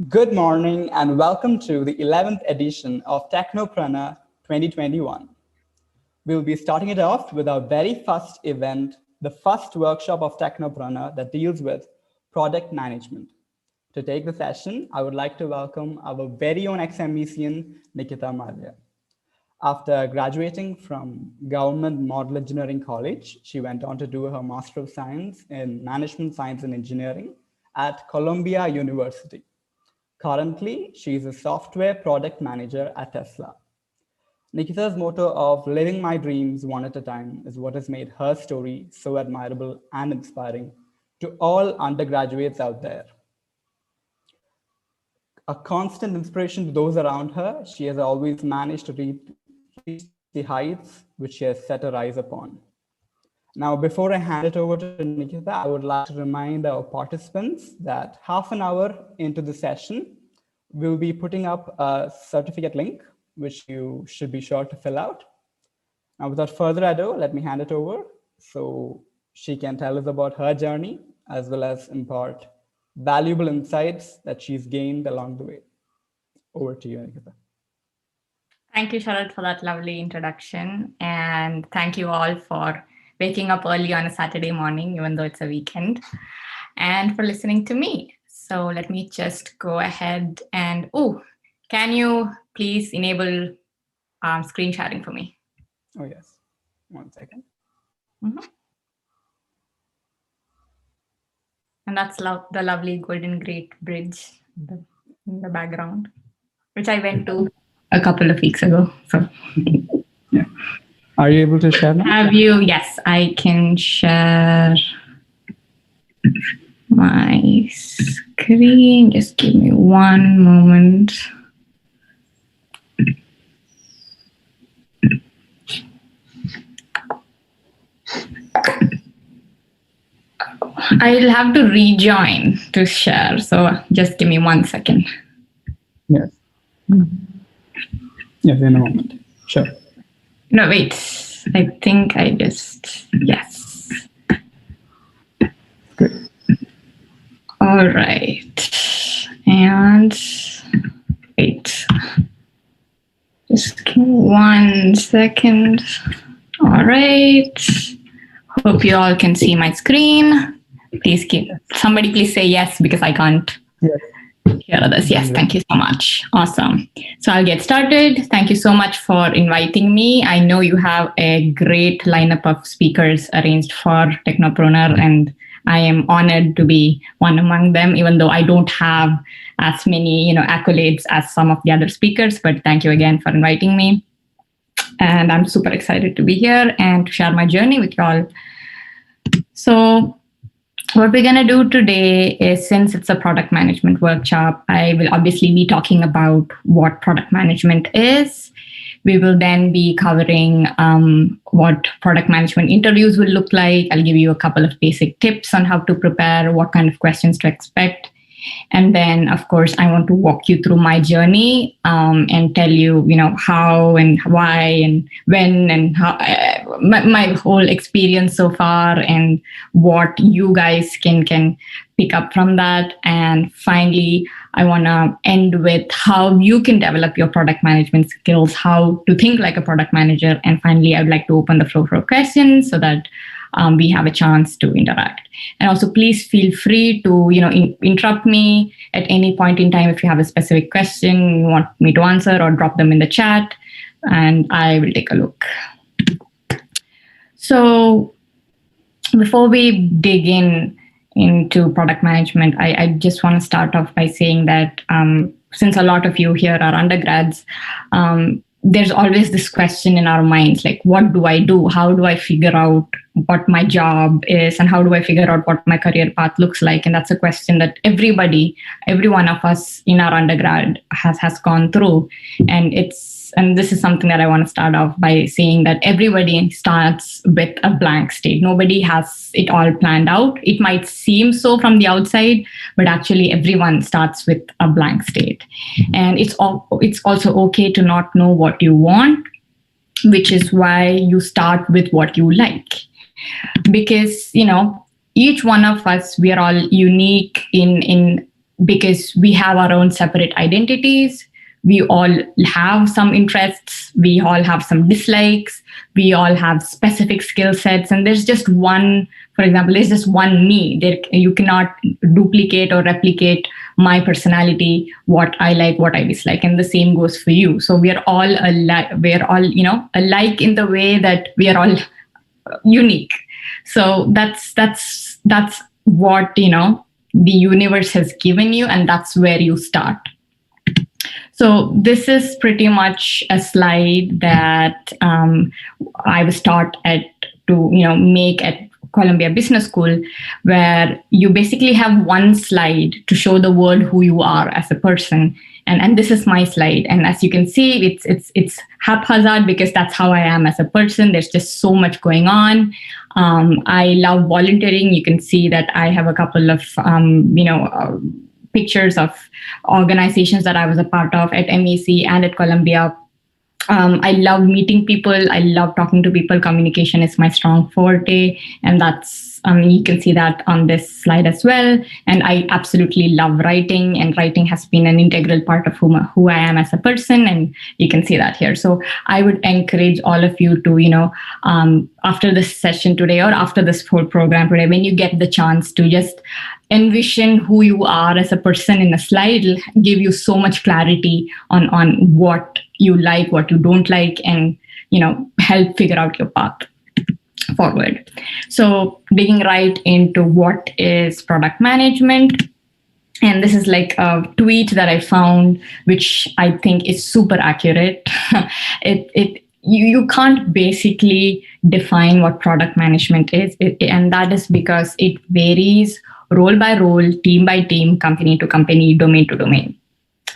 Good morning and welcome to the 11th edition of Technopreneur 2021. We'll be starting it off with our very first event, the first workshop of Technopreneur that deals with product management. To take the session, I would like to welcome our very own ex-MECian, Nikita Mallya. After graduating from Government Model Engineering College, she went on to do her Master of Science in Management Science and Engineering at Columbia University. Currently, she is a software product manager at Tesla. Nikita's motto of living my dreams one at a time is what has made her story so admirable and inspiring to all undergraduates out there. A constant inspiration to those around her, she has always managed to reach the heights which she has set her eyes upon. Now, before I hand it over to Nikita, I would like to remind our participants that half an hour into the session, we'll be putting up a certificate link, which you should be sure to fill out. Now, without further ado, let me hand it over so she can tell us about her journey, as well as impart valuable insights that she's gained along the way. Over to you, Nikita. Thank you, Sharad, for that lovely introduction. And thank you all for waking up early on a Saturday morning, even though it's a weekend, and for listening to me. So let me just go ahead and, can you please enable screen sharing for me? Oh, yes. 1 second. Mm-hmm. And that's the lovely Golden Gate Bridge in the background, which I went to a couple of weeks ago. So, yeah. Are you able to share now? Have you? Yes, I can share my screen. Just give me one moment. I'll have to rejoin to share. So just give me 1 second. Yes. Yes, in a moment. Sure. No, wait. I think I just, yes. Good. All right. And wait. Just give me 1 second. All right. Hope you all can see my screen. Somebody please say yes, because I can't. Yes. Hear others. Yes, thank you so much. Awesome. So I'll get started. Thank you so much for inviting me. I know you have a great lineup of speakers arranged for Technopreneur, and I am honored to be one among them, even though I don't have as many, accolades as some of the other speakers. But thank you again for inviting me. And I'm super excited to be here and to share my journey with you all. So what we're going to do today is, since it's a product management workshop, I will obviously be talking about what product management is. We will then be covering what product management interviews will look like. I'll give you a couple of basic tips on how to prepare, what kind of questions to expect. And then, of course, I want to walk you through my journey and tell you, how and why and when and how my whole experience so far, and what you guys can pick up from that. And finally, I want to end with how you can develop your product management skills, how to think like a product manager. And finally, I'd like to open the floor for questions so that we have a chance to interact. And also, please feel free to, interrupt me at any point in time if you have a specific question you want me to answer, or drop them in the chat, and I will take a look. So before we dig into product management, I just want to start off by saying that since a lot of you here are undergrads, there's always this question in our minds, like, what do I do? How do I figure out what my job is? And how do I figure out what my career path looks like? And that's a question that every one of us in our undergrad has gone through. And this is something that I want to start off by saying, that everybody starts with a blank state. Nobody has it all planned out. It might seem so from the outside, but actually everyone starts with a blank state. And it's also okay to not know what you want, which is why you start with what you like. Because, each one of us, we are all unique in because we have our own separate identities. We all have some interests. We all have some dislikes. We all have specific skill sets. And there's just one, for example, there's just one me. You cannot duplicate or replicate my personality, what I like, what I dislike. And the same goes for you. So we are all alike. We're all, alike in the way that we are all unique. So that's what, the universe has given you, and that's where you start. So this is pretty much a slide that I was taught to make at Columbia Business School, where you basically have one slide to show the world who you are as a person. And this is my slide. And as you can see, it's haphazard because that's how I am as a person. There's just so much going on. I love volunteering. You can see that I have a couple of, pictures of organizations that I was a part of at MEC and at Columbia. I love meeting people. I love talking to people. Communication is my strong forte. And that's, you can see that on this slide as well. And I absolutely love writing, and writing has been an integral part of who I am as a person. And you can see that here. So I would encourage all of you to, after this session today, or after this whole program today, when you get the chance to just envision who you are as a person in a slide, it'll give you so much clarity on what you like, what you don't like, and help figure out your path forward. So digging right into what is product management. And this is like a tweet that I found, which I think is super accurate. You can't basically define what product management is, and that is because it varies role by role, team by team, company to company, domain to domain.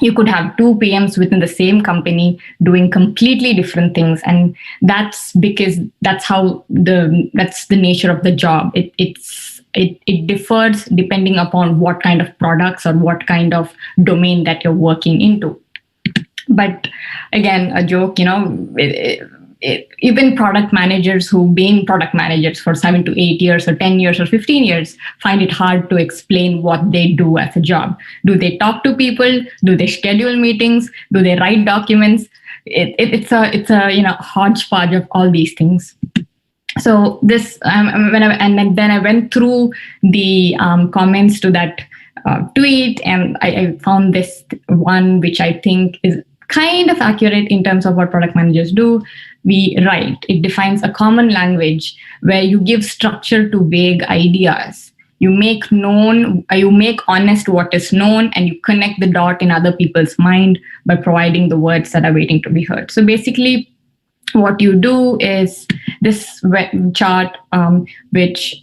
You could have two PMs within the same company doing completely different things, and that's because that's the nature of the job. It differs depending upon what kind of products or what kind of domain that you're working into. But again, a joke, even product managers who've been product managers for 7 to 8 years or 10 years or 15 years find it hard to explain what they do as a job. Do they talk to people? Do they schedule meetings? Do they write documents? It's a hodgepodge of all these things. So this then I went through the comments to that tweet, and I found this one which I think is kind of accurate in terms of what product managers do. We write. It defines a common language where you give structure to vague ideas. You make honest what is known, and you connect the dot in other people's mind by providing the words that are waiting to be heard. So basically, what you do is this chart, which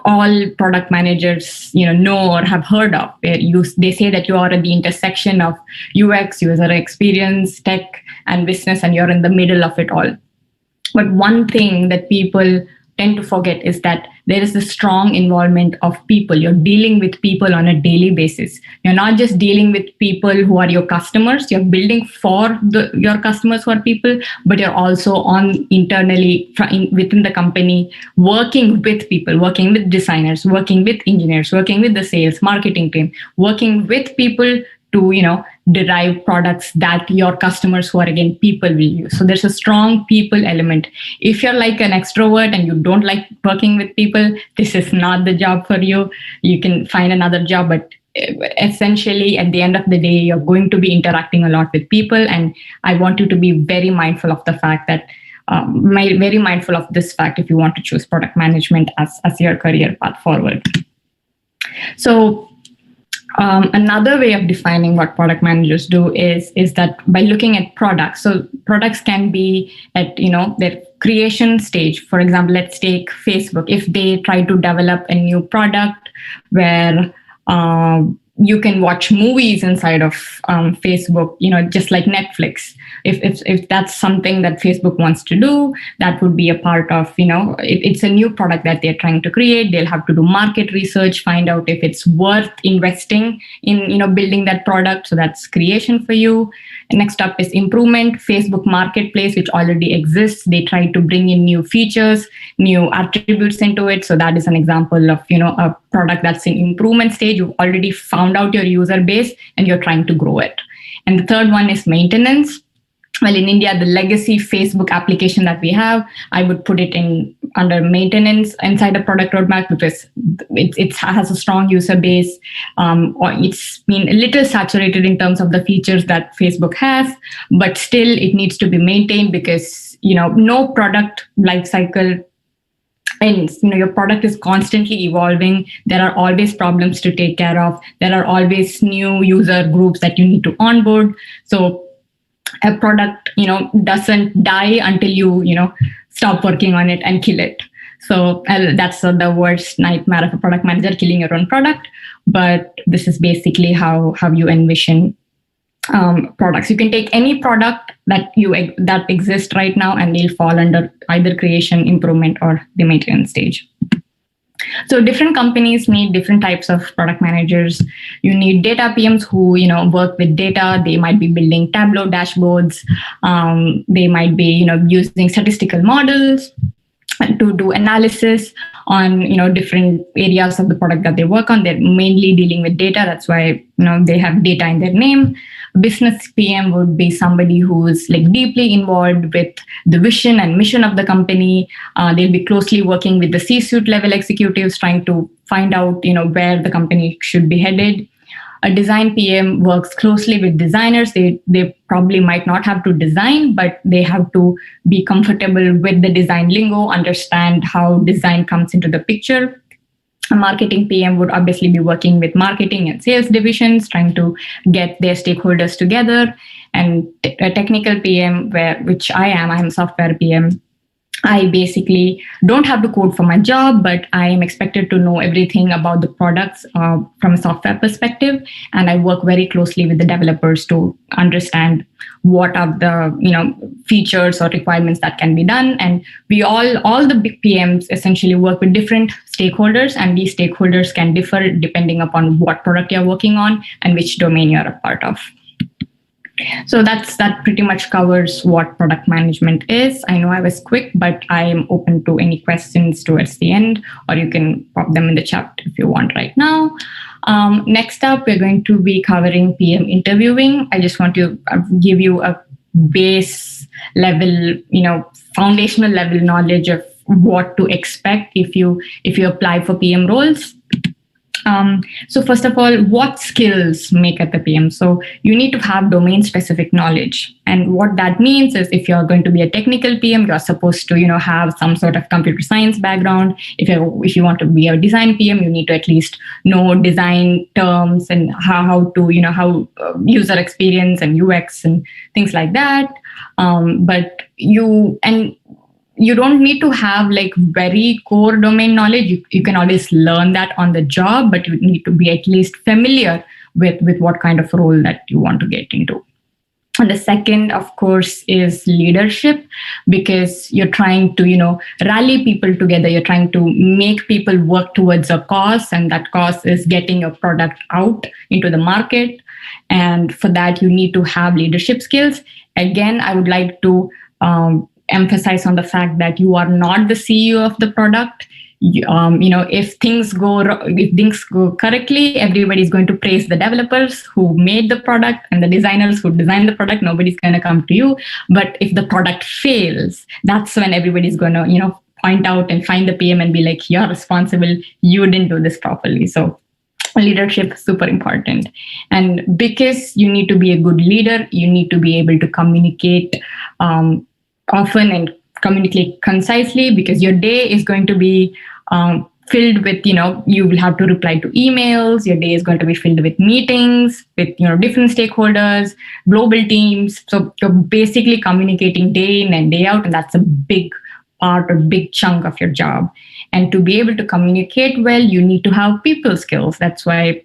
all product managers know or have heard of, where they say that you are at the intersection of UX, user experience, tech, and business, and you're in the middle of it all. But one thing that people tend to forget is that there is a strong involvement of people. You're dealing with people on a daily basis. You're not just dealing with people who are your customers. You're building for your customers who are people, but you're also internally within the company, working with people, working with designers, working with engineers, working with the sales, marketing team, working with people to derive products that your customers, who are again people, will use. So there's a strong people element. If you're like an extrovert and you don't like working with people, this is not the job for you. You can find another job, but essentially at the end of the day, you're going to be interacting a lot with people. And I want you to be very mindful of the fact that very mindful of this fact if you want to choose product management as your career path forward. So another way of defining what product managers do is that by looking at products. So products can be at their creation stage. For example, let's take Facebook. If they try to develop a new product where you can watch movies inside of Facebook, just like Netflix. if that's something that Facebook wants to do, that would be a part of, it's a new product that they're trying to create. They'll have to do market research, find out if it's worth investing in, building that product. So that's creation for you. Next up is improvement. Facebook Marketplace, which already exists, they try to bring in new features, new attributes into it. So that is an example of, a product that's in improvement stage. You've already found out your user base and you're trying to grow it. And the third one is maintenance. Well, in India, the legacy Facebook application that we have, I would put it in under maintenance inside a product roadmap, because it has a strong user base, or it's been a little saturated in terms of the features that Facebook has, but still it needs to be maintained, because no product life cycle ends. Your product is constantly evolving. There are always problems to take care of. There are always new user groups that you need to onboard. So a product, doesn't die until you, stop working on it and kill it. So that's the worst nightmare of a product manager, killing your own product. But this is basically how you envision products. You can take any product that exists right now, and they'll fall under either creation, improvement, or the maintenance stage. So different companies need different types of product managers. You need data PMs who, work with data. They might be building Tableau dashboards. They might be, using statistical models to do analysis on, different areas of the product that they work on. They're mainly dealing with data. That's why, they have data in their name. Business PM would be somebody who's deeply involved with the vision and mission of the company. They'll be closely working with the C-suite level executives, trying to find out, where the company should be headed. A design PM works closely with designers. They probably might not have to design, but they have to be comfortable with the design lingo, understand how design comes into the picture. A marketing PM would obviously be working with marketing and sales divisions, trying to get their stakeholders together. And a technical PM, which I'm a software PM. I basically don't have to code for my job, but I am expected to know everything about the products from a software perspective. And I work very closely with the developers to understand what are the features or requirements that can be done. And we all the big PMs essentially work with different stakeholders, and these stakeholders can differ depending upon what product you're working on and which domain you're a part of. So that pretty much covers what product management is. I know I was quick, but I am open to any questions towards the end, or you can pop them in the chat if you want right now. Next up, we're going to be covering PM interviewing. I just want to give you a base level, foundational level knowledge of what to expect if you apply for PM roles. So first of all, what skills make up the PM? So you need to have domain-specific knowledge. And what that means is if you're going to be a technical PM, you're supposed to, have some sort of computer science background. If you want to be a design PM, you need to at least know design terms and how user experience and UX and things like that. But you don't need to have very core domain knowledge. You can always learn that on the job, but you need to be at least familiar with what kind of role that you want to get into. And the second, of course, is leadership, because you're trying to, rally people together. You're trying to make people work towards a cause, and that cause is getting your product out into the market. And for that, you need to have leadership skills. Again, I would like to emphasize on the fact that you are not the CEO of the product. If things go correctly, everybody's going to praise the developers who made the product and the designers who designed the product. Nobody's going to come to you. But if the product fails, that's when everybody's going to, point out and find the PM and be like, you're responsible. You didn't do this properly. So leadership is super important. And because you need to be a good leader, you need to be able to communicate often and communicate concisely, because your day is going to be filled with, you will have to reply to emails. Your day is going to be filled with meetings with, different stakeholders, global teams. So you're basically communicating day in and day out, and that's a big part or big chunk of your job. And to be able to communicate well, you need to have people skills. That's why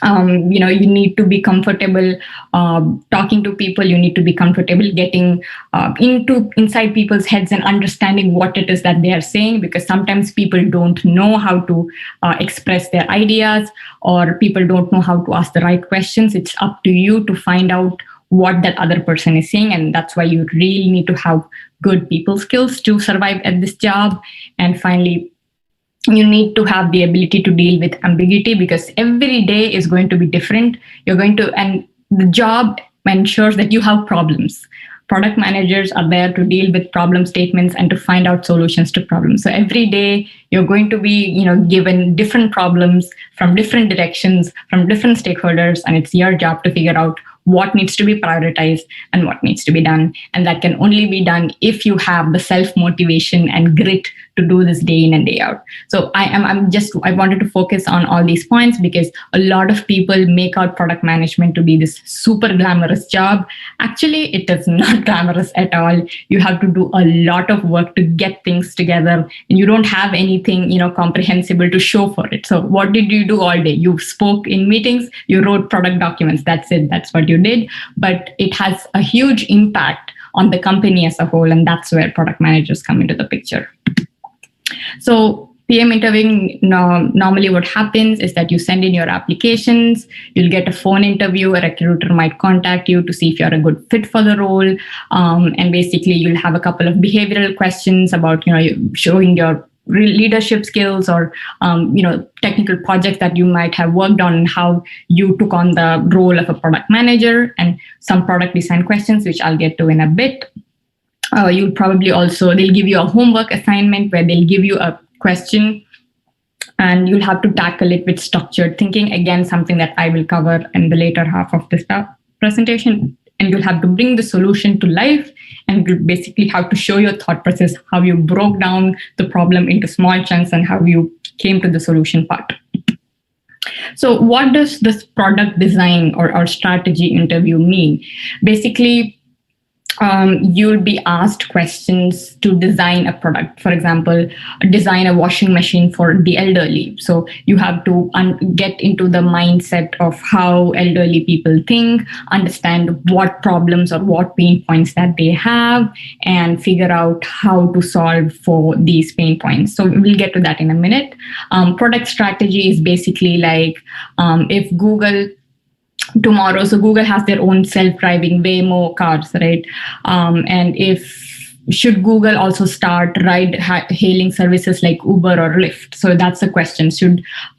You need to be comfortable talking to people. You need to be comfortable getting inside people's heads and understanding what it is that they are saying, because sometimes people don't know how to express their ideas, or people don't know how to ask the right questions. It's up to you to find out what that other person is saying, and that's why you really need to have good people skills to survive at this job. And finally, you need to have the ability to deal with ambiguity, because every day is going to be different. And the job ensures that you have problems. Product managers are there to deal with problem statements and to find out solutions to problems. So every day you're going to be, given different problems from different directions, from different stakeholders, and it's your job to figure out what needs to be prioritized and what needs to be done. And that can only be done if you have the self-motivation and grit to do this day in and day out. So I wanted to focus on all these points, because a lot of people make out product management to be this super glamorous job. Actually, it is not glamorous at all. You have to do a lot of work to get things together, and you don't have anything, comprehensible to show for it. So what did you do all day? You spoke in meetings, you wrote product documents. That's it. That's what you did. But it has a huge impact on the company as a whole, and that's where product managers come into the picture. So PM interviewing, normally what happens is that you send in your applications, you'll get a phone interview, a recruiter might contact you to see if you're a good fit for the role. And basically you'll have a couple of behavioral questions about, showing your leadership skills, or technical projects that you might have worked on, and how you took on the role of a product manager, and some product design questions, which I'll get to in a bit. You'll probably they'll give you a homework assignment where they'll give you a question and you'll have to tackle it with structured thinking. Again, something that I will cover in the later half of this presentation. And you'll have to bring the solution to life, and you'll basically have to show your thought process, how you broke down the problem into small chunks and how you came to the solution part. So what does this product design or strategy interview mean? Basically, you'll be asked questions to design a product. For example, design a washing machine for the elderly. So you have to get into the mindset of how elderly people think, understand what problems or what pain points that they have, and figure out how to solve for these pain points. So we'll get to that in a minute. Product strategy is basically like if Google tomorrow, so Google has their own self-driving Waymo cars, right? And should Google also start ride-hailing services like Uber or Lyft? So that's a question.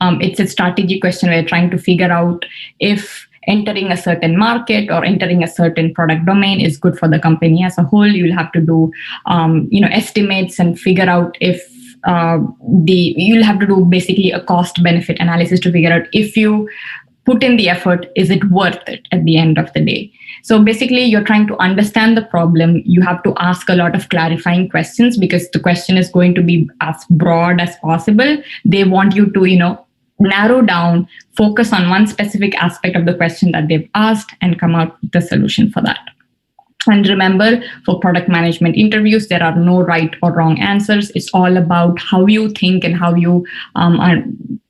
It's a strategy question where you're trying to figure out if entering a certain market or entering a certain product domain is good for the company as a whole. You'll have to do, estimates and figure out if you'll have to do basically a cost-benefit analysis to figure out if you put in the effort, is it worth it at the end of the day? So basically, you're trying to understand the problem. You have to ask a lot of clarifying questions, because the question is going to be as broad as possible. They want you to, narrow down, focus on one specific aspect of the question that they've asked, and come out with a solution for that. And remember, for product management interviews, there are no right or wrong answers. It's all about how you think and how you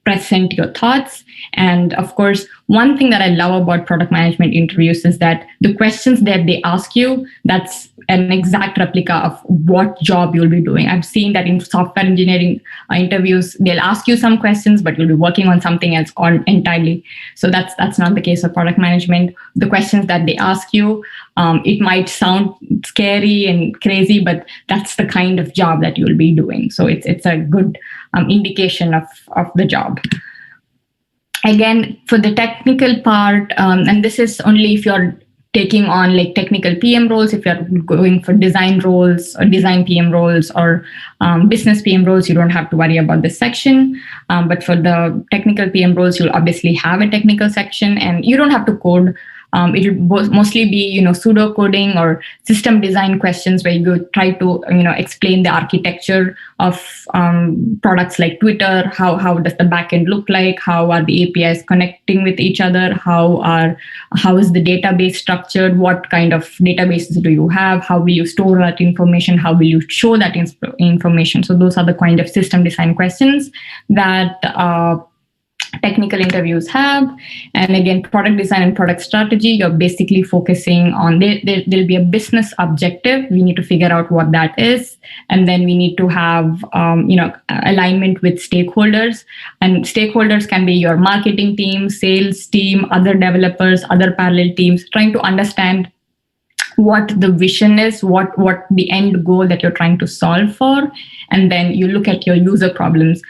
present your thoughts. And of course, one thing that I love about product management interviews is that the questions that they ask you, that's an exact replica of what job you'll be doing. I've seen that in software engineering interviews, they'll ask you some questions, but you'll be working on something else entirely. So that's not the case of product management. The questions that they ask you, it might sound scary and crazy, but that's the kind of job that you'll be doing. So it's a good indication of the job. Again, for the technical part, and this is only if you're taking on like technical PM roles, if you're going for design roles or design PM roles or business PM roles, you don't have to worry about this section. But for the technical PM roles, you'll obviously have a technical section, and you don't have to code. It'll mostly be, pseudo coding or system design questions where you try to, explain the architecture of products like Twitter. How does the backend look like? How are the APIs connecting with each other? How is the database structured? What kind of databases do you have? How will you store that information? How will you show that information? So those are the kind of system design questions that technical interviews have. And again, product design and product strategy, you're basically focusing on, there'll be a business objective. We need to figure out what that is. And then we need to have, alignment with stakeholders. And stakeholders can be your marketing team, sales team, other developers, other parallel teams, trying to understand what the vision is, what the end goal that you're trying to solve for. And then you look at your user problems.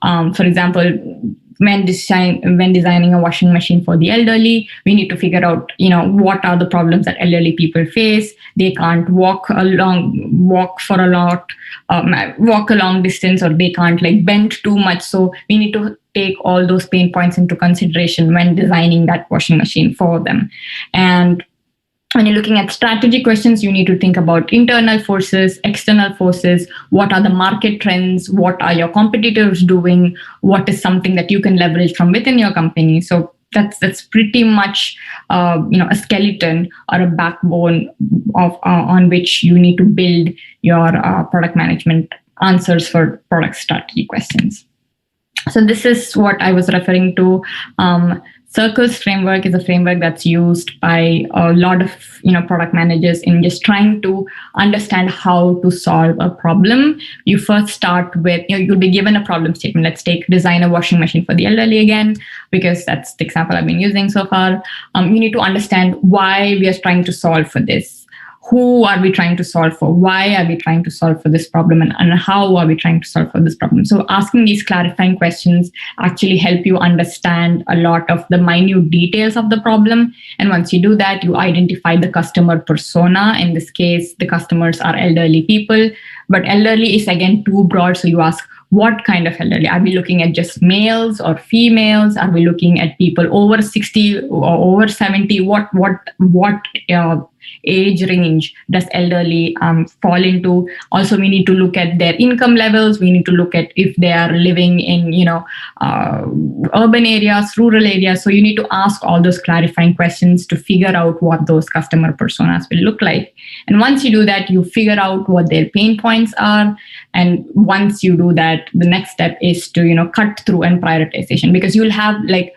For example, when designing a washing machine for the elderly, we need to figure out, what are the problems that elderly people face. They can't walk a long distance, or they can't bend too much. So we need to take all those pain points into consideration when designing that washing machine for them. And when you're looking at strategy questions, you need to think about internal forces, external forces. What are the market trends? What are your competitors doing? What is something that you can leverage from within your company? So that's pretty much a skeleton or a backbone of on which you need to build your product management answers for product strategy questions. So this is what I was referring to. Circles framework is a framework that's used by a lot of product managers in just trying to understand how to solve a problem. You first start with, you'll be given a problem statement. Let's take design a washing machine for the elderly again, because that's the example I've been using so far. You need to understand why we are trying to solve for this. Who are we trying to solve for? Why are we trying to solve for this problem? And how are we trying to solve for this problem? So asking these clarifying questions actually help you understand a lot of the minute details of the problem. And once you do that, you identify the customer persona. In this case, the customers are elderly people, but elderly is again too broad. So you ask, what kind of elderly? Are we looking at just males or females? Are we looking at people over 60 or over 70? What age range does elderly fall into? Also, we need to look at their income levels. We need to look at if they are living in urban areas, rural areas. So you need to ask all those clarifying questions to figure out what those customer personas will look like. And once you do that, you figure out what their pain points are. And once you do that, the next step is to cut through and prioritization, because you'll have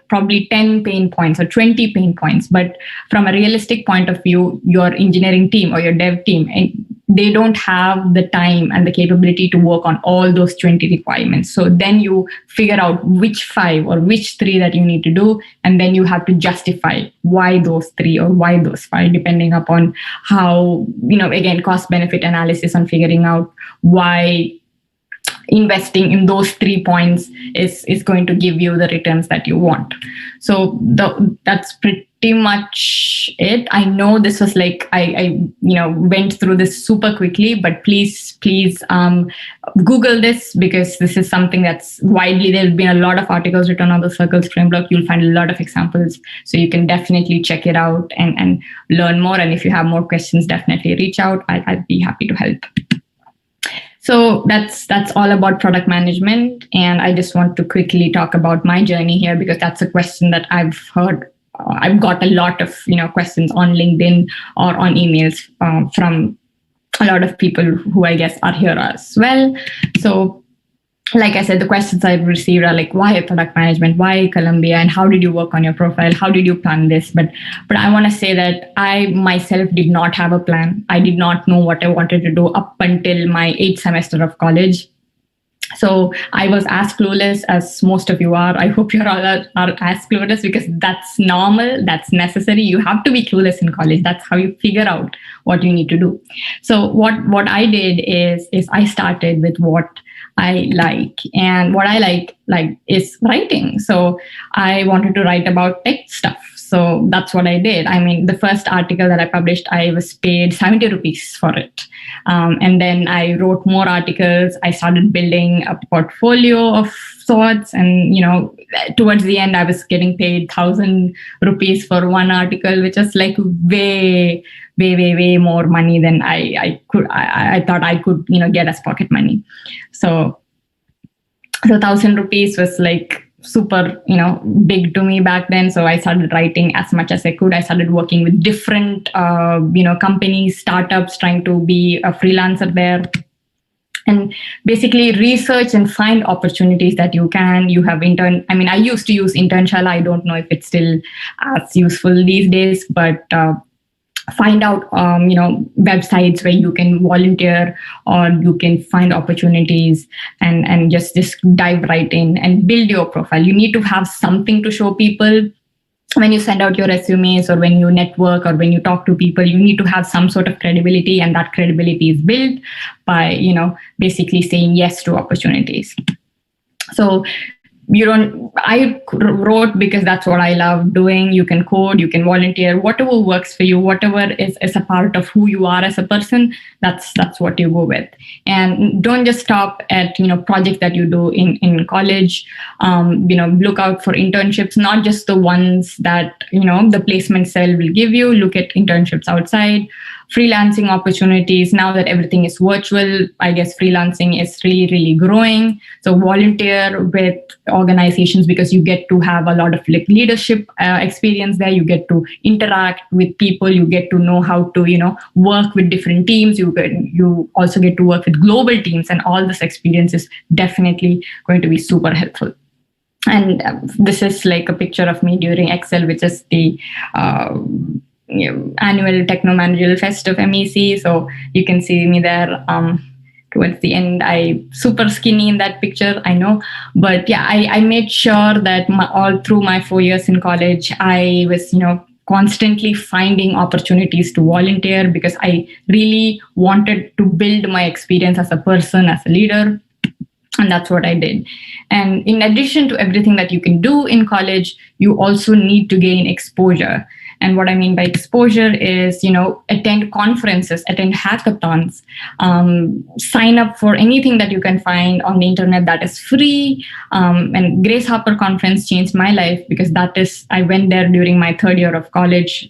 probably 10 pain points or 20 pain points. But from a realistic point of view, your engineering team or your dev team, and they don't have the time and the capability to work on all those 20 requirements. So then you figure out which 5 or which 3 that you need to do. And then you have to justify why those 3 or why those 5, depending upon how, again, cost benefit analysis on figuring out why investing in those 3 points is going to give you the returns that you want. So that's pretty much it. I know this was I went through this super quickly, but please Google this, because this is something that's widely, there's been a lot of articles written on the circles framework. You'll find a lot of examples, so you can definitely check it out and learn more. And if you have more questions, definitely reach out. I'd be happy to help. So that's all about product management. And I just want to quickly talk about my journey here, because that's a question that I've heard. I've got a lot of questions on LinkedIn or on emails from a lot of people who I guess are here as well. So like I said, the questions I've received are why product management, why Columbia, and how did you work on your profile? How did you plan this? But I want to say that I myself did not have a plan. I did not know what I wanted to do up until my 8th semester of college. So I was as clueless as most of you are. I hope you're all are as clueless, because that's normal, that's necessary. You have to be clueless in college. That's how you figure out what you need to do. So what I did is I started with what I like, and what I like is writing. So I wanted to write about tech stuff. So that's what I did. I mean, the first article that I published, I was paid 70 rupees for it. And then I wrote more articles. I started building a portfolio of sorts. And, towards the end, I was getting paid 1,000 rupees for one article, which is way more money than I thought I could, get as pocket money. So 1,000 rupees was super, big to me back then. So I started writing as much as I could. I started working with different, companies, startups, trying to be a freelancer there. and basically research and find opportunities that you have I used to use Internshell. I don't know if it's still as useful these days, but find out websites where you can volunteer or you can find opportunities, and just dive right in and build your profile. You need to have something to show people when you send out your resumes, or when you network, or when you talk to people. You need to have some sort of credibility, and that credibility is built by basically saying yes to opportunities. So I wrote because that's what I love doing. You can code, you can volunteer, whatever works for you, whatever is a part of who you are as a person, that's what you go with. And don't just stop at, projects that you do in college. Look out for internships, not just the ones that, the placement cell will give you. Look at internships outside. Freelancing opportunities. Now that everything is virtual, I guess freelancing is really, really growing. So volunteer with organizations, because you get to have a lot of leadership experience there. You get to interact with people. You get to know how to, work with different teams. You also get to work with global teams, and all this experience is definitely going to be super helpful. And this is like a picture of me during Excel, which is the annual Techno-Managerial Fest of MEC. So you can see me there towards the end. I super skinny in that picture, I know. But yeah, I made sure that all through my 4 years in college, I was, constantly finding opportunities to volunteer, because I really wanted to build my experience as a person, as a leader. And that's what I did. And in addition to everything that you can do in college, you also need to gain exposure. And what I mean by exposure is, attend conferences, attend hackathons, sign up for anything that you can find on the internet that is free. And Grace Hopper Conference changed my life, because I went there during my third year of college.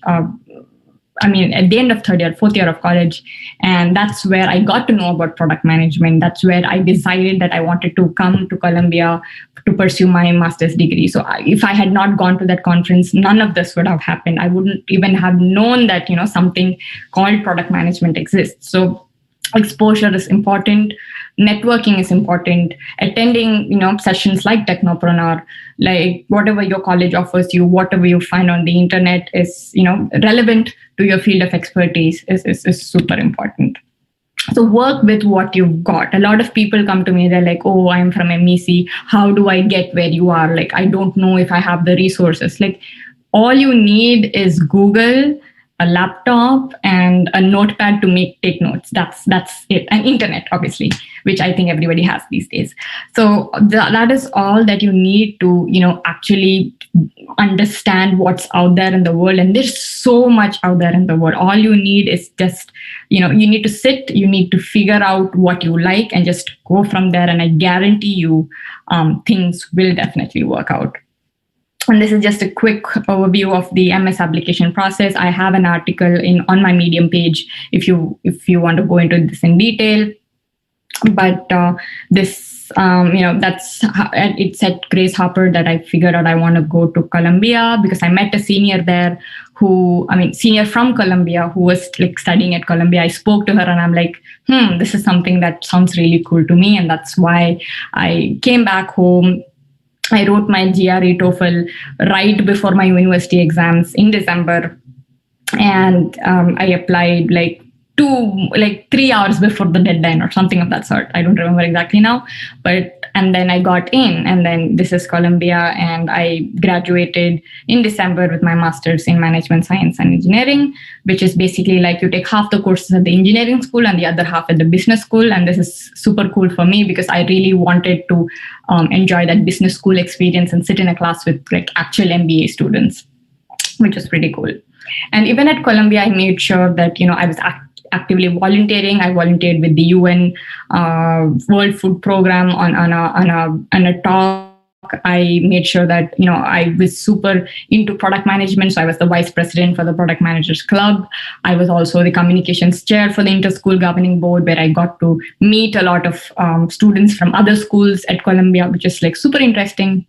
At the end of third year, fourth year of college. And that's where I got to know about product management. That's where I decided that I wanted to come to Columbia to pursue my master's degree. So if I had not gone to that conference, none of this would have happened. I wouldn't even have known that, something called product management exists. So exposure is important. Networking is important. Attending, sessions like Technopreneur, like whatever your college offers you, whatever you find on the internet is, relevant to your field of expertise is super important. So work with what you've got. A lot of people come to me, they're like, oh, I'm from MEC. How do I get where you are? Like, I don't know if I have the resources. Like, all you need is Google, a laptop, and a notepad to take notes. That's it. And internet, obviously, which I think everybody has these days. So that is all that you need to, actually understand what's out there in the world. And there's so much out there in the world. All you need is just, you need to sit, you need to figure out what you like, and just go from there. And I guarantee you, things will definitely work out. And this is just a quick overview of the MS application process. I have an article on my Medium page if you want to go into this in detail. But it's at Grace Hopper that I figured out I want to go to Columbia, because I met a senior there senior from Columbia, who was like studying at Columbia. I spoke to her and I'm like, this is something that sounds really cool to me. And that's why I came back home. I wrote my GRE TOEFL right before my university exams in December. And I applied like 3 hours before the deadline or something of that sort. I don't remember exactly now, and then I got in, and then this is Columbia, and I graduated in December with my master's in management science and engineering, which is basically like you take half the courses at the engineering school and the other half at the business school. And this is super cool for me, because I really wanted to enjoy that business school experience and sit in a class with like actual MBA students, which was pretty cool. And even at Columbia, I made sure that, I was actively volunteering. I volunteered with the UN World Food Program on a talk. I made sure that, I was super into product management. So I was the vice president for the Product Managers Club. I was also the communications chair for the Inter-School Governing Board, where I got to meet a lot of students from other schools at Columbia, which is like super interesting.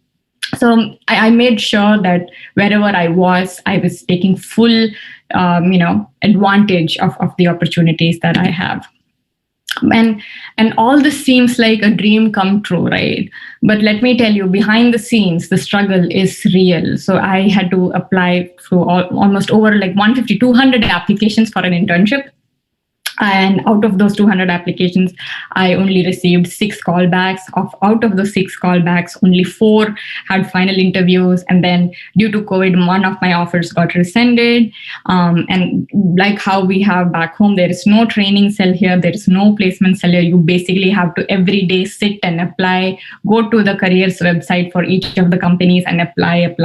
So I made sure that wherever I was taking full, advantage of the opportunities that I have. And all this seems like a dream come true, right? But let me tell you, behind the scenes the struggle is real. So I had to apply to almost over like 150 200 applications for an internship. And out of those 200 applications, I only received 6 callbacks. Out of the 6 callbacks, only 4 had final interviews. And then due to COVID, one of my offers got rescinded. And like how we have back home, there is no training cell here. There is no placement cell here. You basically have to every day sit and apply, go to the careers website for each of the companies and apply.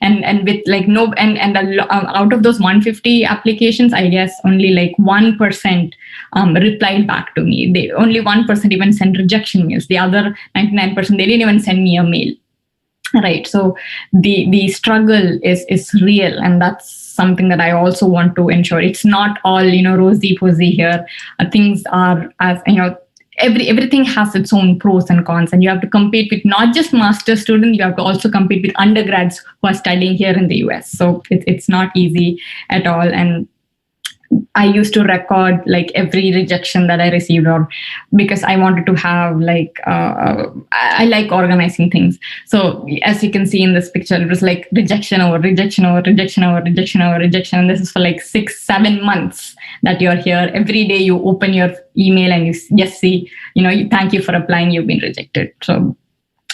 And with like no, and out of those 150 applications, I guess only like 1% replied back to me. They only 1% even sent rejection mails. The other 99%, they didn't even send me a mail. Right. So the struggle is real, and that's something that I also want to ensure. It's not all rosy posy here. Things are, as everything has its own pros and cons, and you have to compete with not just master's students, you have to also compete with undergrads who are studying here in the US. So it's not easy at all. And I used to record like every rejection that I received, or because I wanted to have like, I like organizing things. So as you can see in this picture, it was like rejection over rejection over rejection over rejection over rejection. And this is for like 6-7 months that you're here. Every day you open your email and you just see, thank you for applying, you've been rejected. So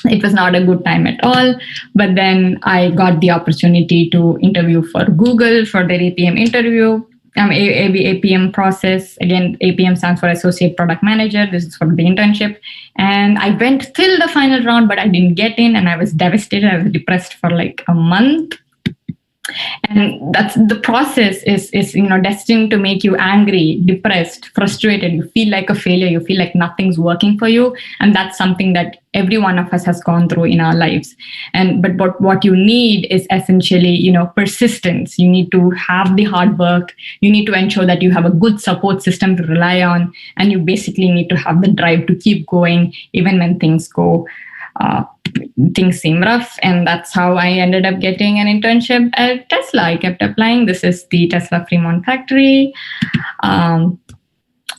it was not a good time at all. But then I got the opportunity to interview for Google for their APM interview. APM process. Again, APM stands for Associate Product Manager. This is for the internship. And I went till the final round, but I didn't get in, and I was devastated. I was depressed for like a month. And that's the process is destined to make you angry, depressed, frustrated. You feel like a failure. You feel like nothing's working for you. And that's something that every one of us has gone through in our lives. But what you need is essentially, persistence. You need to have the hard work. You need to ensure that you have a good support system to rely on. And you basically need to have the drive to keep going even when things seem rough. And that's how I ended up getting an internship at Tesla. I kept applying. This is the Tesla Fremont factory. And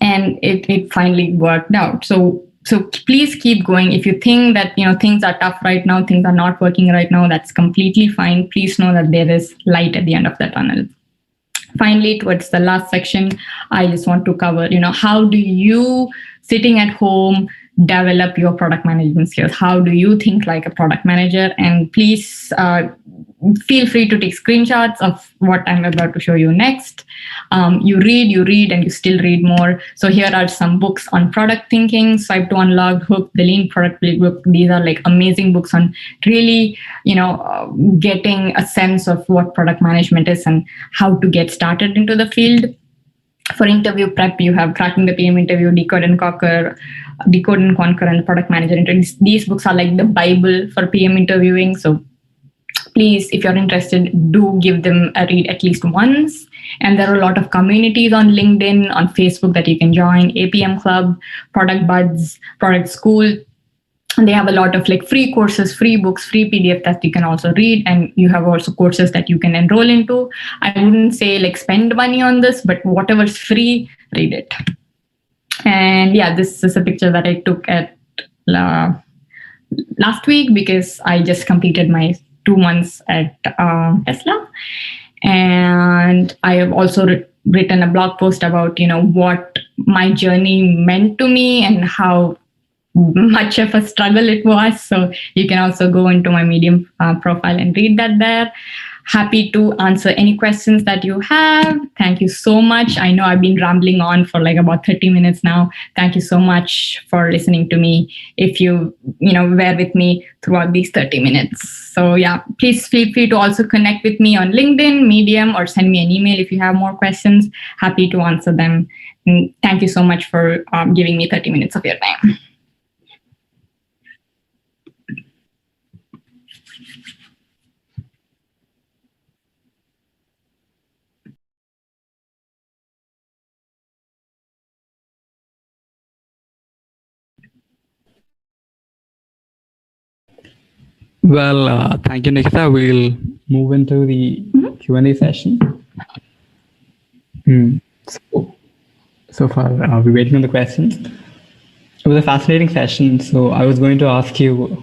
it finally worked out. So please keep going. If you think that things are tough right now, things are not working right now, that's completely fine. Please know that there is light at the end of the tunnel. Finally, towards the last section, I just want to cover, how do you, sitting at home, develop your product management skills? How do you think like a product manager? And please feel free to take screenshots of what I'm about to show you next. You read, and you still read more. So here are some books on product thinking: Swipe to Unlocked, Hook, The Lean Product Playbook. These are like amazing books on really, getting a sense of what product management is and how to get started into the field. For interview prep, you have Cracking the PM Interview, Decode and Conquer, and Product Manager Interview. These books are like the Bible for PM interviewing. So please, if you're interested, do give them a read at least once. And there are a lot of communities on LinkedIn, on Facebook that you can join: APM Club, Product Buds, Product School. And they have a lot of like free courses, free books, free PDF that you can also read. And you have also courses that you can enroll into. I wouldn't say like spend money on this, but whatever's free, read it. And yeah, this is a picture that I took at last week because I just completed my 2 months at Tesla. And I have also written a blog post about, what my journey meant to me and how much of a struggle it was. So you can also go into my Medium profile and read that there. Happy to answer any questions that you have. Thank you so much. I know I've been rambling on for like about 30 minutes now. Thank you so much for listening to me. If you, were with me throughout these 30 minutes. So yeah, please feel free to also connect with me on LinkedIn, Medium, or send me an email if you have more questions. Happy to answer them. And thank you so much for giving me 30 minutes of your time. Well, thank you, Nikita. We'll move into the Q&A session. so far. We're waiting on the questions. It was a fascinating session. So I was going to ask you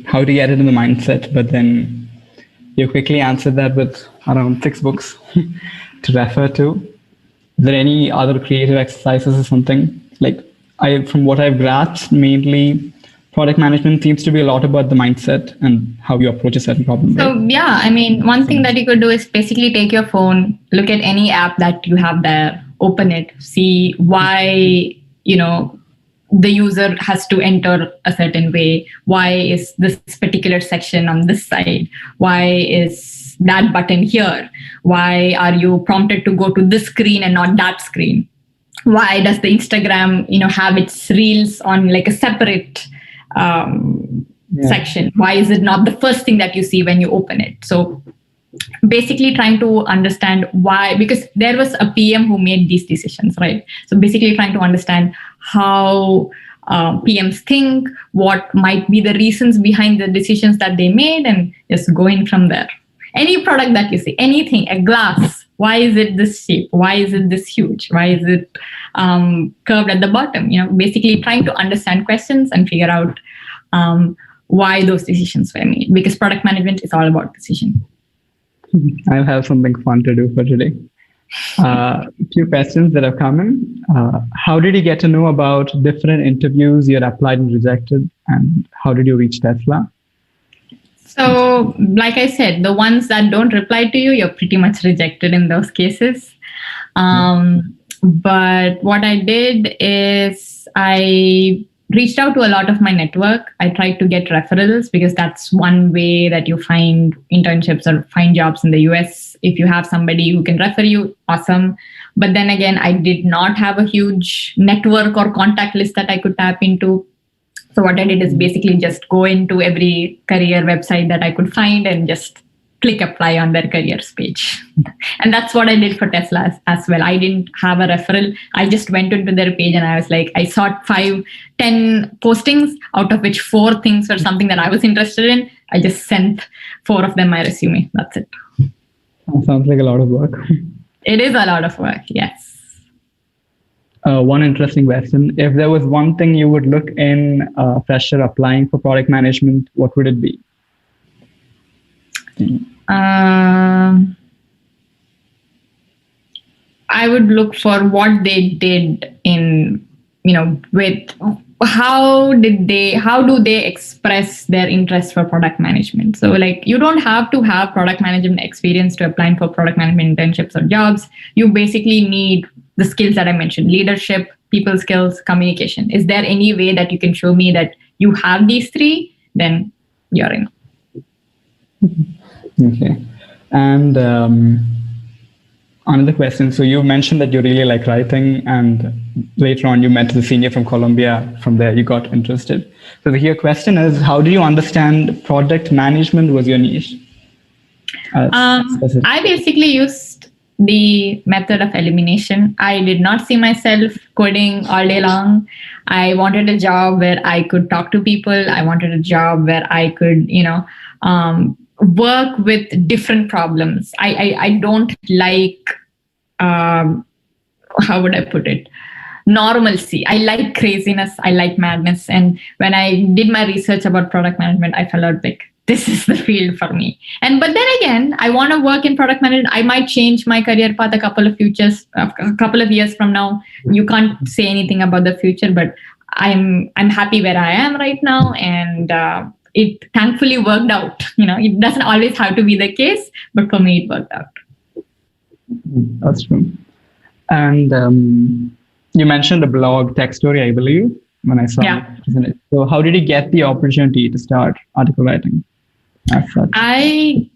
how to get it in the mindset, but then you quickly answered that with around 6 books to refer to. Is there any other creative exercises or something? From what I've grasped, mainly product management seems to be a lot about the mindset and how you approach a certain problem. So yeah, I mean, one thing that you could do is basically take your phone, look at any app that you have there, open it, see why, the user has to enter a certain way. Why is this particular section on this side? Why is that button here? Why are you prompted to go to this screen and not that screen? Why does the Instagram, have its reels on like a separate section? Why is it not the first thing that you see when you open it? So basically trying to understand why, because there was a PM who made these decisions, right? So basically trying to understand how PMs think, what might be the reasons behind the decisions that they made, and just going from there. Any product that you see, anything, a glass, why is it this shape? Why is it this huge? Why is it curved at the bottom? Basically trying to understand questions and figure out why those decisions were made, because product management is all about decision. I'll have something fun to do for today. A few questions that have come in. How did you get to know about different interviews you had applied and rejected? And how did you reach Tesla? So, like I said, the ones that don't reply to you, you're pretty much rejected in those cases. But what I did is I reached out to a lot of my network. I tried to get referrals because that's one way that you find internships or find jobs in the US. If you have somebody who can refer you, awesome. But then again, I did not have a huge network or contact list that I could tap into. So what I did is basically just go into every career website that I could find and just click apply on their careers page. And that's what I did for Tesla as well. I didn't have a referral. I just went into their page and I was like, I saw 5-10 postings, out of which 4 things were something that I was interested in. I just sent 4 of them my resume. That's it. That sounds like a lot of work. It is a lot of work, yes. One interesting question. If there was one thing you would look in a fresher applying for product management, what would it be? I would look for what they did in, with how do they express their interest for product management. So like, you don't have to have product management experience to apply for product management internships or jobs. You basically need the skills that I mentioned: leadership, people skills, communication. Is there any way that you can show me that you have these 3? Then you're in. Okay. And another question. So you mentioned that you really like writing, and later on you met the senior from Columbia. From there, you got interested. So the question is, how do you understand product management was your niche? I basically used the method of elimination. I did not see myself coding all day long. I wanted a job where I could talk to people. I wanted a job where I could, work with different problems. I don't like, how would I put it? Normalcy. I like craziness. I like madness. And when I did my research about product management, I felt like this is the field for me. But then again, I want to work in product management. I might change my career path a couple of years from now. You can't say anything about the future, but I'm happy where I am right now, and it thankfully worked out. It doesn't always have to be the case, but for me, it worked out. That's true. And you mentioned the blog Tech Story, I believe, when I saw it, isn't it? So how did you get the opportunity to start article writing? I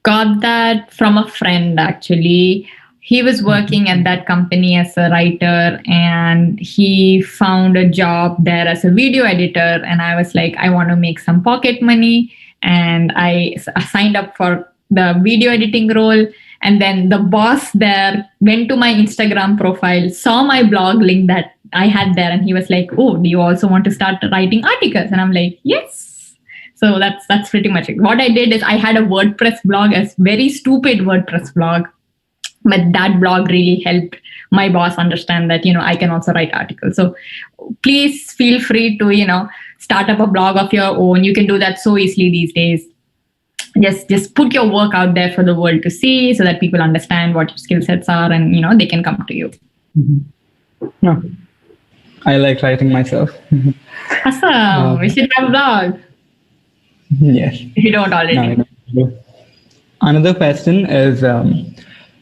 got that from a friend, actually. He was working at that company as a writer, and he found a job there as a video editor. And I was like, I want to make some pocket money. And I signed up for the video editing role. And then the boss there went to my Instagram profile, saw my blog link that I had there, and he was like, oh, do you also want to start writing articles? And I'm like, yes. So that's pretty much it. What I did is I had a WordPress blog, a very stupid WordPress blog, but that blog really helped my boss understand that, I can also write articles. So please feel free to, start up a blog of your own. You can do that so easily these days. Just put your work out there for the world to see so that people understand what your skill sets are and, they can come to you. Mm-hmm. No, I like writing myself. Awesome. We should have a blog. Yes. If you don't already. No. Another question is,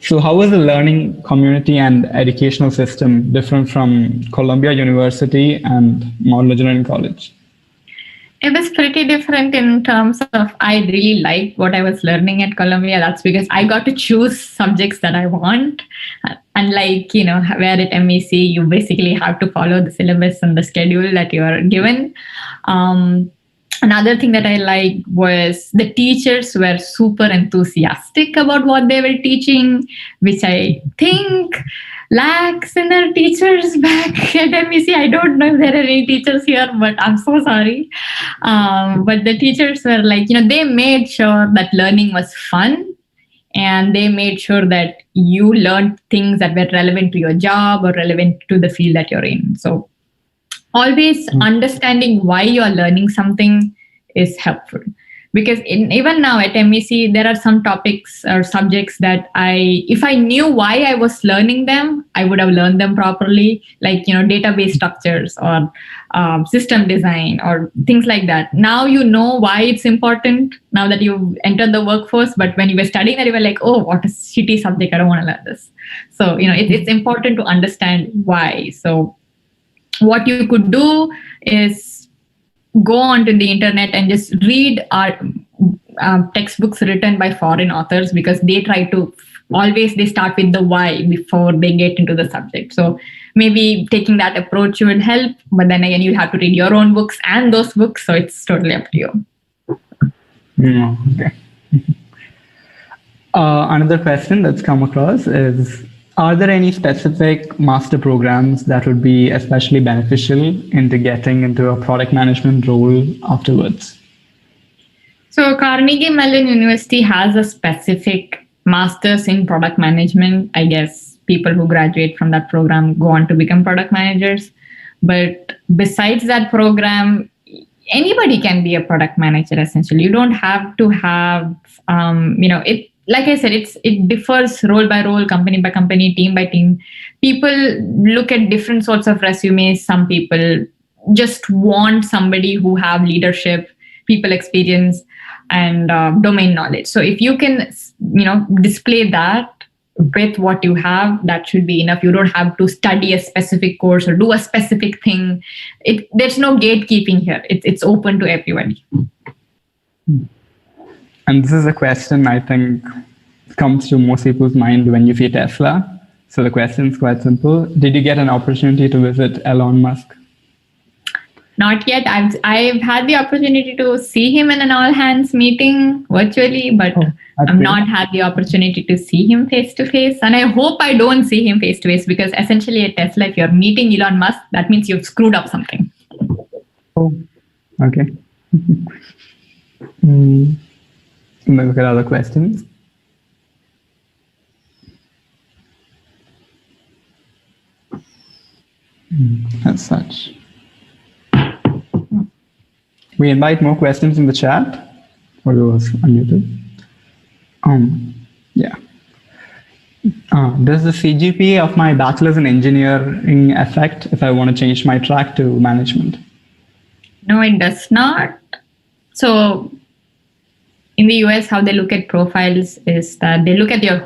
so how is the learning community and educational system different from Columbia University and Mount Engineering College? It was pretty different in terms of I really liked what I was learning at Columbia. That's because I got to choose subjects that I want. Unlike, where at MEC, you basically have to follow the syllabus and the schedule that you are given. Another thing that I liked was the teachers were super enthusiastic about what they were teaching, which I think lacks in their teachers back at MEC. I don't know if there are any teachers here, but I'm so sorry. But the teachers were like, they made sure that learning was fun, and they made sure that you learned things that were relevant to your job or relevant to the field that you're in. So always understanding why you're learning something is helpful. Because even now at MEC, there are some topics or subjects that if I knew why I was learning them, I would have learned them properly, like, database structures or system design or things like that. Now you know why it's important now that you've entered the workforce. But when you were studying that, you were like, oh, what a shitty subject. I don't want to learn this. So, it's important to understand why. So what you could do is go onto the internet and just read our textbooks written by foreign authors, because they try to they start with the why before they get into the subject. So maybe taking that approach would help, but then again, you have to read your own books and those books. So it's totally up to you. Okay. Another question that's come across is, are there any specific master programs that would be especially beneficial into getting into a product management role afterwards? So Carnegie Mellon University has a specific master's in product management. I guess people who graduate from that program go on to become product managers. But besides that program, anybody can be a product manager, essentially. You don't have to have, like I said, it differs role by role, company by company, team by team. People look at different sorts of resumes. Some people just want somebody who have leadership, people experience, and domain knowledge. So if you can, display that with what you have, that should be enough. You don't have to study a specific course or do a specific thing. There's no gatekeeping here. It's open to everybody. And this is a question I think comes to most people's mind when you see Tesla. So the question is quite simple. Did you get an opportunity to visit Elon Musk? Not yet. I've had the opportunity to see him in an all-hands meeting virtually, but I've not had the opportunity to see him face-to-face. And I hope I don't see him face-to-face, because essentially at Tesla, if you're meeting Elon Musk, that means you've screwed up something. Oh, okay. Look at other questions. As such, we invite more questions in the chat for those unmuted. Yeah. Does the CGPA of my bachelor's in engineering affect if I want to change my track to management? No, it does not. So in the US, how they look at profiles is that they look at your,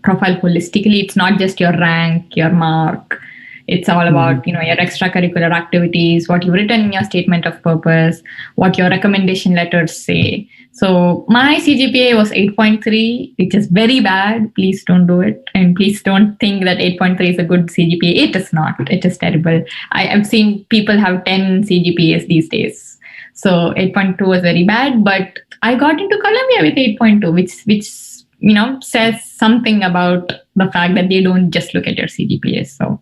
profile holistically. It's not just your rank, your mark. It's all about, your extracurricular activities, what you've written in your statement of purpose, what your recommendation letters say. So my CGPA was 8.3, which is very bad. Please don't do it. And please don't think that 8.3 is a good CGPA. It is not. It is terrible. I've seen people have 10 CGPAs these days. So 8.2 was very bad, but I got into Columbia with 8.2, which says something about the fact that they don't just look at your CGPA. So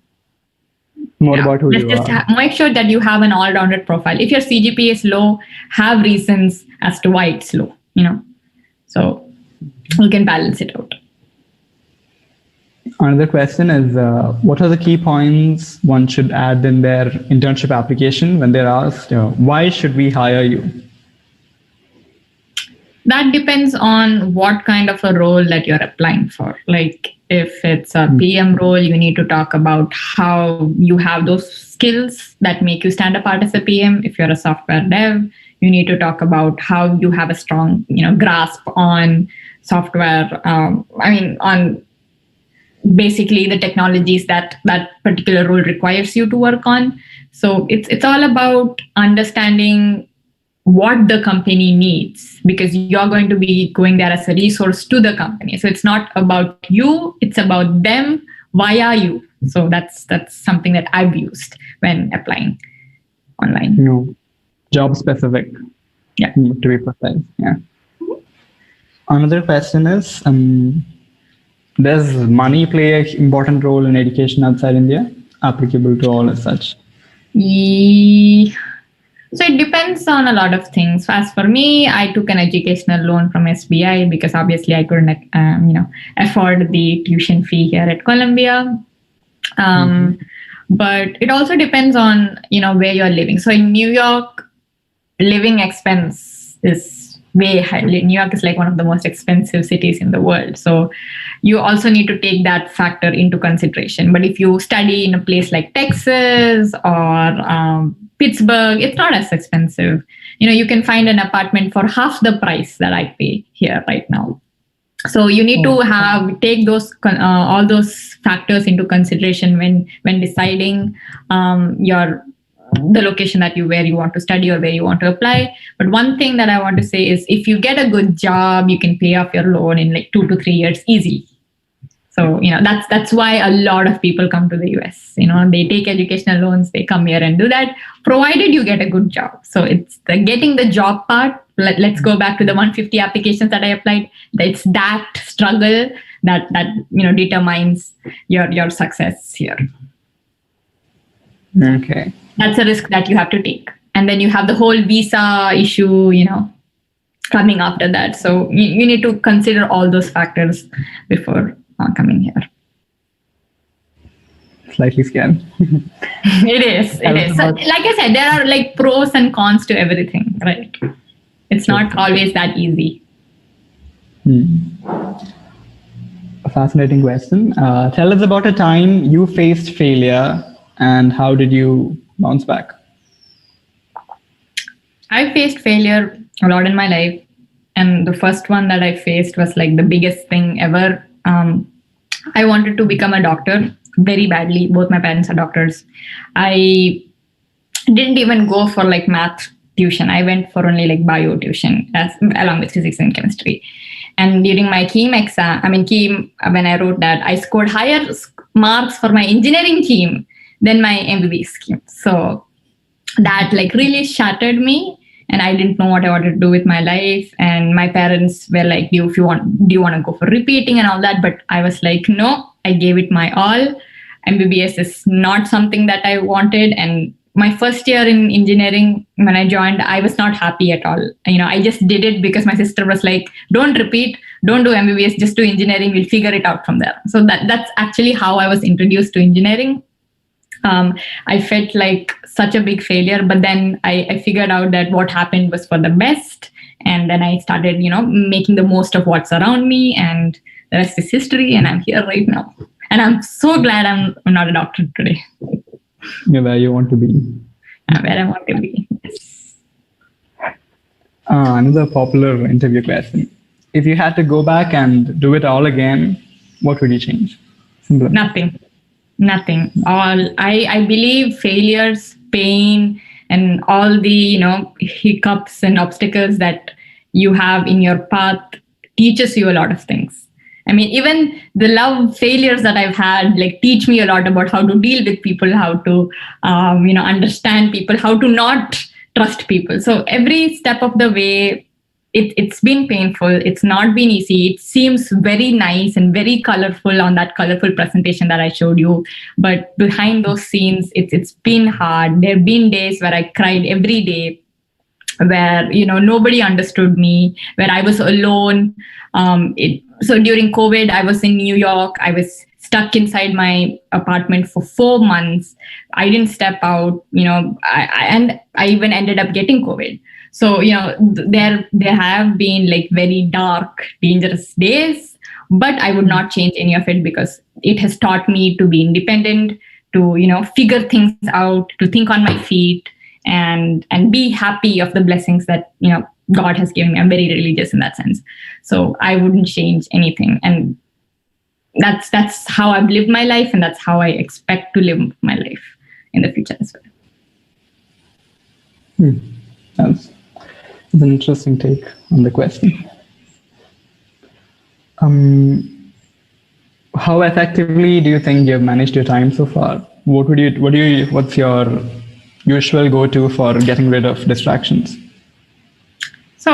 more about who you are. Make sure that you have an all-rounded profile. If your CGPA is low, have reasons as to why it's low. So you can balance it out. Another question is, what are the key points one should add in their internship application when they're asked, why should we hire you? That depends on what kind of a role that you're applying for. Like if it's a PM role, you need to talk about how you have those skills that make you stand apart as a PM. If you're a software dev, you need to talk about how you have a strong, grasp on software. On basically the technologies that particular role requires you to work on. So it's all about understanding what the company needs, because you're going to be going there as a resource to the company. So it's not about you, it's about them. Why are you? So that's something that I've used when applying online. Job specific. Yeah. To be precise. Yeah. Another question is, does money play an important role in education outside India? Applicable to all as such? So it depends on a lot of things. As for me, I took an educational loan from SBI because obviously I couldn't, afford the tuition fee here at Columbia. But it also depends on, where you're living. So in New York, living expense is way high. New York is like one of the most expensive cities in the world. So you also need to take that factor into consideration. But if you study in a place like Texas or Pittsburgh, it's not as expensive. You can find an apartment for half the price that I pay here right now. So you need to take those all those factors into consideration when deciding the location where you want to study or where you want to apply. But one thing that I want to say is, if you get a good job, you can pay off your loan in like 2 to 3 years easily. So, that's why a lot of people come to the US. They take educational loans, they come here and do that, provided you get a good job. So it's the getting the job part. Let's go back to the 150 applications that I applied. It's that struggle that determines your success here. Okay. That's a risk that you have to take. And then you have the whole visa issue, coming after that. So you need to consider all those factors before coming here. Slightly scary. It is. So, like I said, there are like pros and cons to everything, right? It's not always that easy. A fascinating question. Tell us about a time you faced failure and how did you bounce back? I faced failure a lot in my life. And the first one that I faced was like the biggest thing ever. I wanted to become a doctor very badly. Both my parents are doctors. I didn't even go for like math tuition. I went for only like bio tuition along with physics and chemistry. And during my KEEM, when I wrote that, I scored higher marks for my engineering KEEM than my MBBS scheme. So that like really shattered me, and I didn't know what I wanted to do with my life. And my parents were like, do you want to go for repeating and all that? But I was like, no, I gave it my all. MBBS is not something that I wanted. And my first year in engineering, when I joined, I was not happy at all. I just did it because my sister was like, don't repeat, don't do MBBS, just do engineering. We'll figure it out from there. So that's actually how I was introduced to engineering. I felt like such a big failure, but then I figured out that what happened was for the best. And then I started, making the most of what's around me, and the rest is history. And I'm here right now. And I'm so glad I'm not a doctor today. You're where you want to be. Where I want to be. Yes. Another popular interview question. If you had to go back and do it all again, what would you change? Simple. Nothing. I believe failures, pain, and all the hiccups and obstacles that you have in your path teaches you a lot of things. I mean, even the love failures that I've had like teach me a lot about how to deal with people, how to understand people, how to not trust people. So every step of the way, it's been painful. It's not been easy. It seems very nice and very colorful on that colorful presentation that I showed you. But behind those scenes, it's been hard. There have been days where I cried every day, where nobody understood me, where I was alone. So during COVID, I was in New York. I was stuck inside my apartment for 4 months. I didn't step out, and I even ended up getting COVID. So, there have been like very dark, dangerous days, but I would not change any of it because it has taught me to be independent, to, figure things out, to think on my feet, and be happy of the blessings that, God has given me. I'm very religious in that sense. So I wouldn't change anything. And that's how I've lived my life, and that's how I expect to live my life in the future as well. That's an interesting take on the question. How effectively do you think you've managed your time so far? What's your usual go-to for getting rid of distractions? So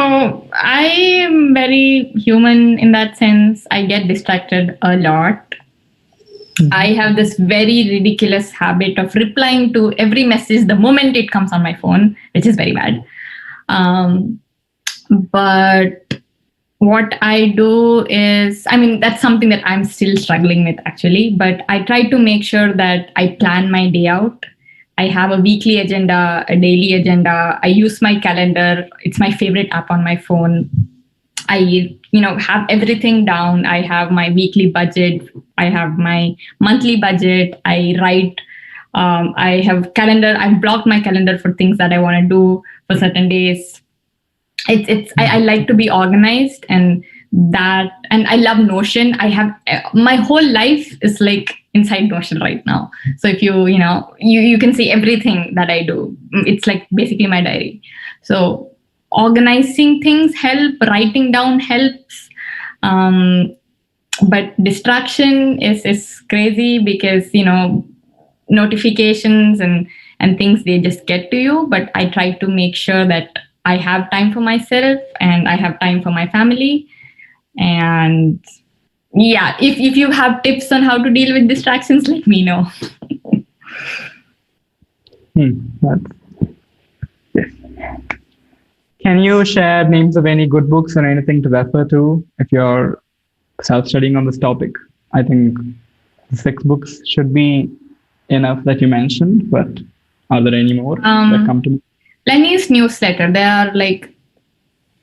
I am very human in that sense. I get distracted a lot. I have this very ridiculous habit of replying to every message the moment it comes on my phone, which is very bad. But what I do is, that's something that I'm still struggling with actually, but I try to make sure that I plan my day out. I have a weekly agenda, a daily agenda. I use my calendar. It's my favorite app on my phone. I, have everything down. I have my weekly budget. I have my monthly budget. I write. I have calendar. I've blocked my calendar for things that I want to do for certain days. I like to be organized, and I love Notion. I have my whole life is like inside Notion right now. So if you can see everything that I do. It's like basically my diary. So organizing things help, writing down helps. But distraction is crazy because, notifications and things, they just get to you. But I try to make sure that I have time for myself and I have time for my family. And yeah, if you have tips on how to deal with distractions, let me know. Yes. Can you share names of any good books or anything to refer to if you're self-studying on this topic? I think the 6 books should be enough that you mentioned, but are there any more that come to me? Lenny's newsletter. There are like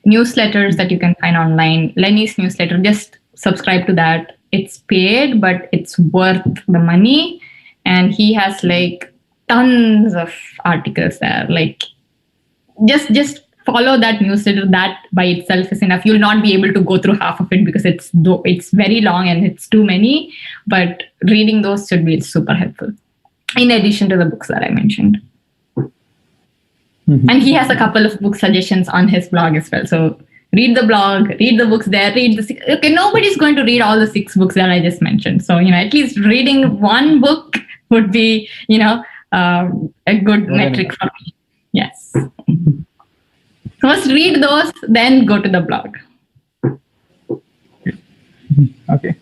newsletters that you can find online. Lenny's newsletter, just subscribe to that. It's paid, but it's worth the money. And he has like tons of articles there. Like just follow that newsletter. That by itself is enough. You'll not be able to go through half of it because it's very long and it's too many. But reading those should be super helpful, in addition to the books that I mentioned. And he has a couple of book suggestions on his blog as well. So read the blog, read the books there, okay, nobody's going to read all the 6 books that I just mentioned. So, at least reading one book would be, a good metric for me. Yes. First read those, then go to the blog. Okay.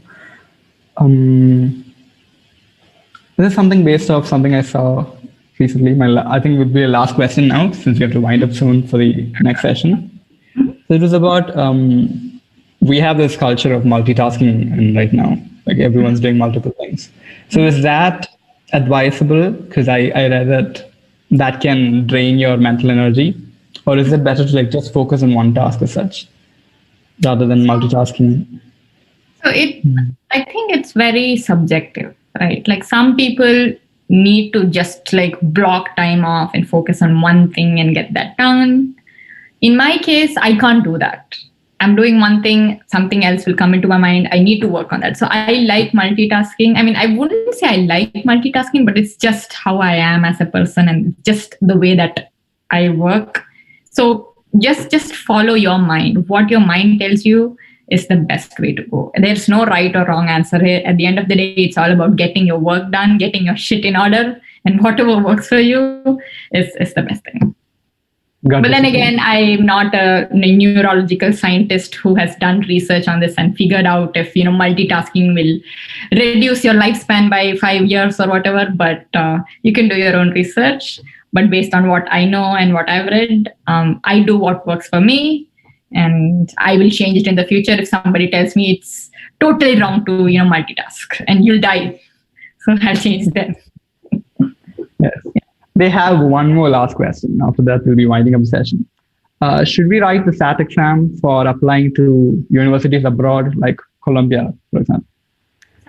This is something based off something I saw recently. I think would be a last question now, since we have to wind up soon for the next session. So it was about, we have this culture of multitasking and right now, like everyone's doing multiple things. So is that advisable? Because I read that can drain your mental energy, or is it better to like just focus on one task as such rather than multitasking? So I think it's very subjective, right? Like some people need to just like block time off and focus on one thing and get that done. In my case, I can't do that. I'm doing one thing, something else will come into my mind. I need to work on that. So I like multitasking. I wouldn't say I like multitasking, but it's just how I am as a person and just the way that I work. So just follow your mind. What your mind tells you is the best way to go. There's no right or wrong answer here. At the end of the day, it's all about getting your work done, getting your shit in order, and whatever works for you is the best thing. But then again, I'm not a neurological scientist who has done research on this and figured out if multitasking will reduce your lifespan by 5 years or whatever. But you can do your own research. But based on what I know and what I've read, I do what works for me, and I will change it in the future if somebody tells me it's totally wrong to, multitask, and you'll die. So I'll change them. Yes. They have one more last question. After that, we'll be winding up the session. Should we write the SAT exam for applying to universities abroad, like Columbia, for example?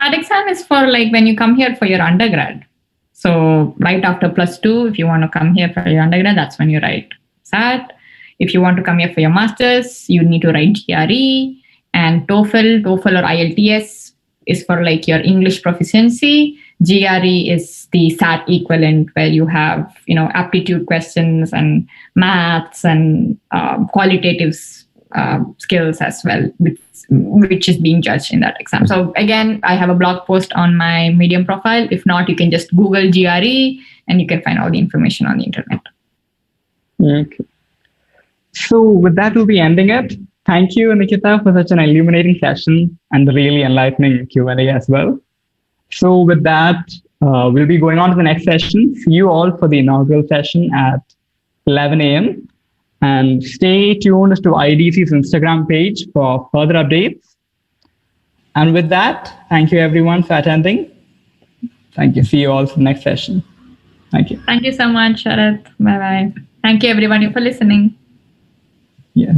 SAT exam is for like when you come here for your undergrad. So right after +2, if you want to come here for your undergrad, that's when you write SAT. If you want to come here for your master's, you need to write GRE, and TOEFL or IELTS is for like your English proficiency. GRE is the SAT equivalent, where you have, aptitude questions and maths and qualitative skills as well, which is being judged in that exam. So again, I have a blog post on my Medium profile. If not, you can just Google GRE and you can find all the information on the internet. Okay. So with that, we'll be ending it. Thank you, Nikita, for such an illuminating session and really enlightening Q&A as well. So with that, we'll be going on to the next session. See you all for the inaugural session at 11 a.m. And stay tuned to IEDC's Instagram page for further updates. And with that, thank you everyone for attending. Thank you. See you all for the next session. Thank you. Thank you so much, Sharath. Bye-bye. Thank you everybody for listening. Yeah.